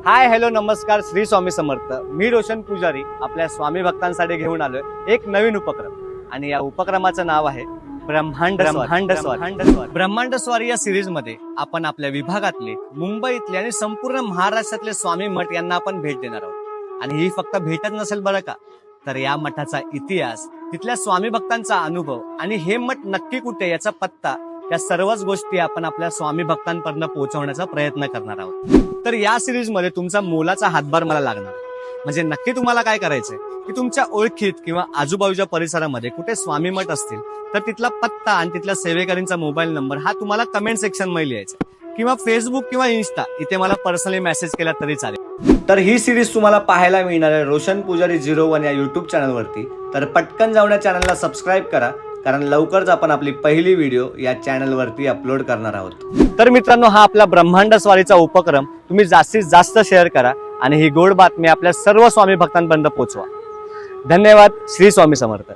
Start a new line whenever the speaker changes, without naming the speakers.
Hi hello नमस्कार, श्री स्वामी समर्थ. मी रोशन पुजारी आपल्या स्वामी भक्तांसाठी घेऊन आलोय एक नवीन उपक्रम आणि या उपक्रमाचं नाव आहे ब्रह्मांड स्वारी. या सिरीज मध्ये आपण आपल्या विभागातले, मुंबईतले आणि संपूर्ण महाराष्ट्रातले स्वामी मठ यांना आपण भेट देणार आहोत. आणि ही फक्त भेटच नसेल बरं का, तर या मठाचा इतिहास, तिथल्या स्वामी भक्तांचा अनुभव आणि हे मठ नक्की कुठे याचा पत्ता, या सर्वच गोष्टी आपण आपल्या स्वामी भक्तांपर्यंत पोहोचवण्याचा प्रयत्न करणार आहोत. तर या सिरीज मध्ये तुमचा मोलाचा हातभार मला लागणार. म्हणजे नक्की तुम्हाला काय करायचंय की तुमच्या ओळखीत किंवा आजूबाजूच्या परिसरामध्ये कुठे स्वामी मठ असतील तर तिथला पत्ता आणि तिथल्या सेवेकरींचा मोबाईल नंबर हा तुम्हाला कमेंट सेक्शन मध्ये लिहायचा, किंवा फेसबुक किंवा इन्स्टा इथे मला पर्सनली मेसेज केला तरी चालेल. तर ही सिरीज तुम्हाला पाहायला मिळणार आहे रोशन पुजारी 01 या युट्यूब चॅनलवरती. तर पटकन जाऊन या चॅनलला सबस्क्राईब करा, कारण लवकरच आपण आपली पहिली व्हिडिओ या चॅनलवरती अपलोड करणार आहोत. तर मित्रांनो, हा आपला ब्रह्मांड स्वारीचा उपक्रम तुम्ही जास्तीत जास्त शेअर करा आणि ही गोड बातमी आपल्या सर्व स्वामी भक्तांपर्यंत पोहोचवा. धन्यवाद. श्री स्वामी समर्थ.